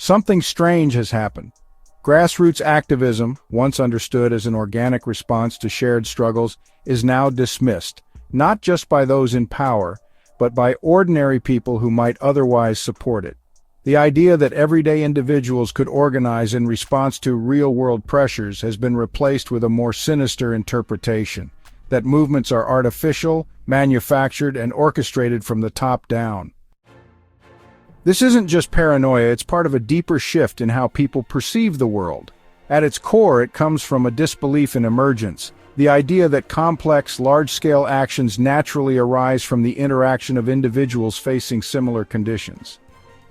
Something strange has happened. Grassroots activism, once understood as an organic response to shared struggles, is now dismissed, not just by those in power, but by ordinary people who might otherwise support it. The idea that everyday individuals could organize in response to real-world pressures has been replaced with a more sinister interpretation, that movements are artificial, manufactured, and orchestrated from the top down. This isn't just paranoia, it's part of a deeper shift in how people perceive the world. At its core, it comes from a disbelief in emergence, the idea that complex, large-scale actions naturally arise from the interaction of individuals facing similar conditions.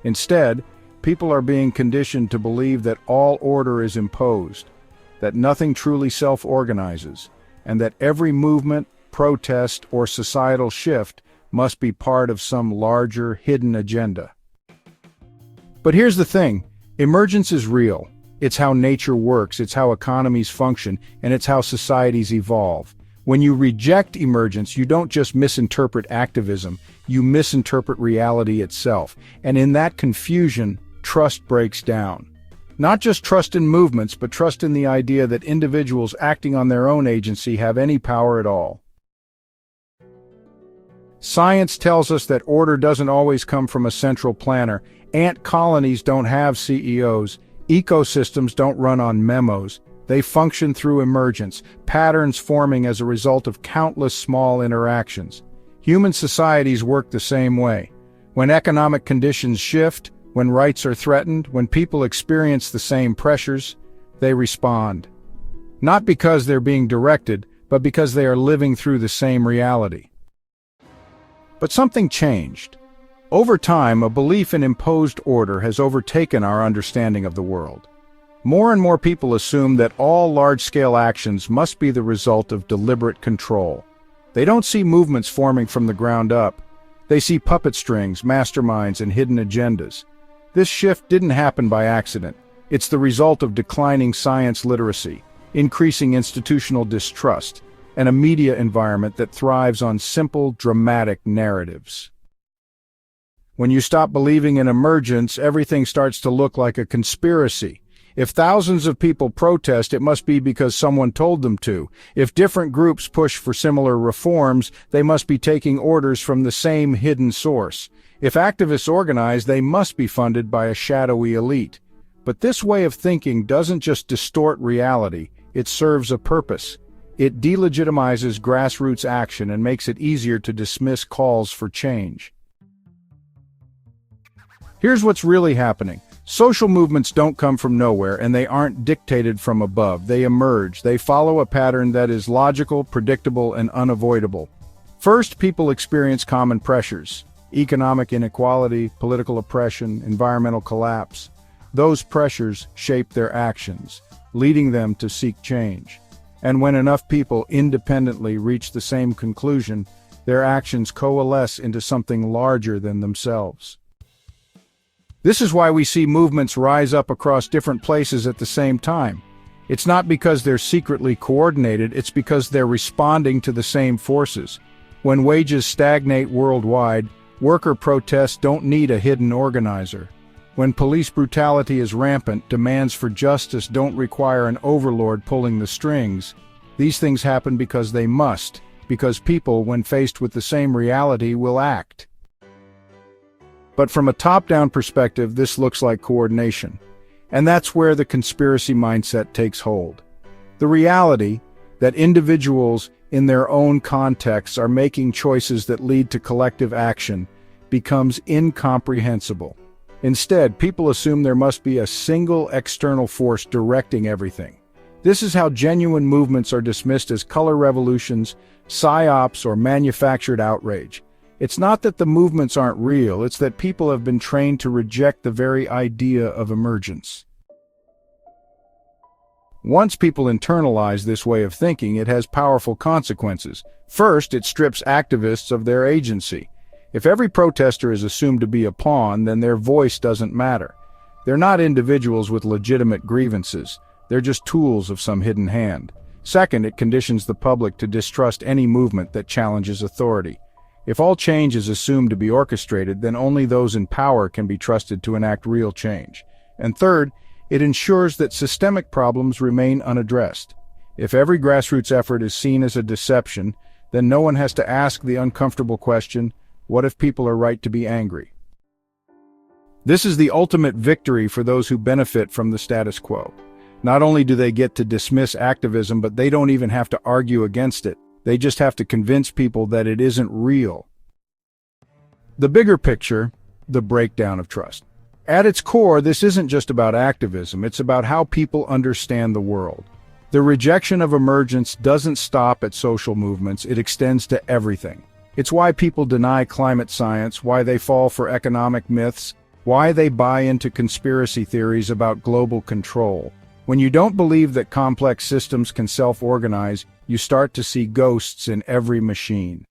Instead, people are being conditioned to believe that all order is imposed, that nothing truly self-organizes, and that every movement, protest, or societal shift must be part of some larger, hidden agenda. But here's the thing, emergence is real. It's how nature works, it's how economies function, and it's how societies evolve. When you reject emergence, you don't just misinterpret activism, you misinterpret reality itself. And in that confusion, trust breaks down. Not just trust in movements, but trust in the idea that individuals acting on their own agency have any power at all. Science tells us that order doesn't always come from a central planner. Ant colonies don't have CEOs. Ecosystems don't run on memos. They function through emergence, patterns forming as a result of countless small interactions. Human societies work the same way. When economic conditions shift, when rights are threatened, when people experience the same pressures, they respond. Not because they're being directed, but because they are living through the same reality. But something changed. Over time, a belief in imposed order has overtaken our understanding of the world. More and more people assume that all large-scale actions must be the result of deliberate control. They don't see movements forming from the ground up. They see puppet strings, masterminds, and hidden agendas. This shift didn't happen by accident. It's the result of declining science literacy, increasing institutional distrust, and a media environment that thrives on simple, dramatic narratives. When you stop believing in emergence, everything starts to look like a conspiracy. If thousands of people protest, it must be because someone told them to. If different groups push for similar reforms, they must be taking orders from the same hidden source. If activists organize, they must be funded by a shadowy elite. But this way of thinking doesn't just distort reality, it serves a purpose. It delegitimizes grassroots action and makes it easier to dismiss calls for change. Here's what's really happening. Social movements don't come from nowhere, and they aren't dictated from above. They emerge. They follow a pattern that is logical, predictable, and unavoidable. First, people experience common pressures: economic inequality, political oppression, environmental collapse. Those pressures shape their actions, leading them to seek change. And when enough people independently reach the same conclusion, their actions coalesce into something larger than themselves. This is why we see movements rise up across different places at the same time. It's not because they're secretly coordinated, it's because they're responding to the same forces. When wages stagnate worldwide, worker protests don't need a hidden organizer. When police brutality is rampant, demands for justice don't require an overlord pulling the strings. These things happen because they must, because people, when faced with the same reality, will act. But from a top-down perspective, this looks like coordination. And that's where the conspiracy mindset takes hold. The reality that individuals in their own contexts are making choices that lead to collective action becomes incomprehensible. Instead, people assume there must be a single external force directing everything. This is how genuine movements are dismissed as color revolutions, psyops, or manufactured outrage. It's not that the movements aren't real, it's that people have been trained to reject the very idea of emergence. Once people internalize this way of thinking, it has powerful consequences. First, it strips activists of their agency. If every protester is assumed to be a pawn, then their voice doesn't matter. They're not individuals with legitimate grievances. They're just tools of some hidden hand. Second, it conditions the public to distrust any movement that challenges authority. If all change is assumed to be orchestrated, then only those in power can be trusted to enact real change. And third, it ensures that systemic problems remain unaddressed. If every grassroots effort is seen as a deception, then no one has to ask the uncomfortable question, what if people are right to be angry? This is the ultimate victory for those who benefit from the status quo. Not only do they get to dismiss activism, but they don't even have to argue against it. They just have to convince people that it isn't real. The bigger picture, the breakdown of trust. At its core, this isn't just about activism, it's about how people understand the world. The rejection of emergence doesn't stop at social movements, it extends to everything. It's why people deny climate science, why they fall for economic myths, why they buy into conspiracy theories about global control. When you don't believe that complex systems can self-organize, you start to see ghosts in every machine.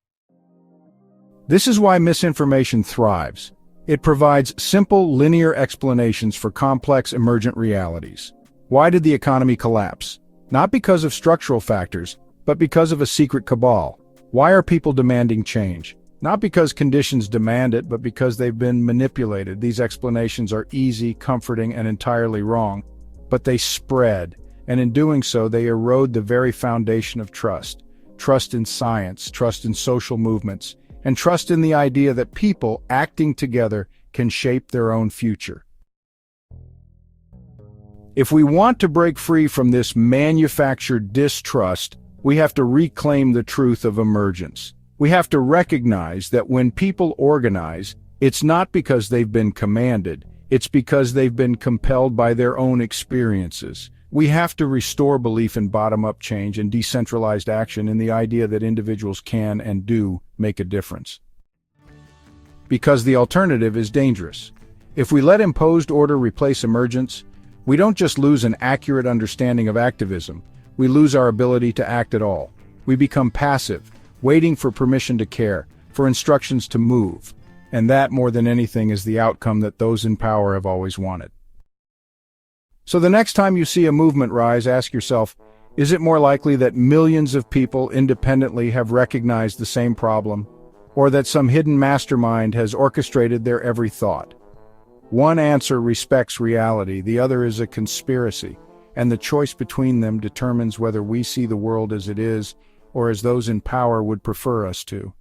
This is why misinformation thrives. It provides simple, linear explanations for complex, emergent realities. Why did the economy collapse? Not because of structural factors, but because of a secret cabal. Why are people demanding change? Not because conditions demand it, but because they've been manipulated. These explanations are easy, comforting, and entirely wrong. But they spread, and in doing so, they erode the very foundation of trust. Trust in science, trust in social movements, and trust in the idea that people, acting together, can shape their own future. If we want to break free from this manufactured distrust, we have to reclaim the truth of emergence. We have to recognize that when people organize, it's not because they've been commanded, it's because they've been compelled by their own experiences. We have to restore belief in bottom-up change and decentralized action in the idea that individuals can and do make a difference. Because the alternative is dangerous. If we let imposed order replace emergence, we don't just lose an accurate understanding of activism, we lose our ability to act at all. We become passive, waiting for permission to care, for instructions to move. And that, more than anything, is the outcome that those in power have always wanted. So the next time you see a movement rise, ask yourself, is it more likely that millions of people independently have recognized the same problem, or that some hidden mastermind has orchestrated their every thought? One answer respects reality, the other is a conspiracy, and the choice between them determines whether we see the world as it is, or as those in power would prefer us to.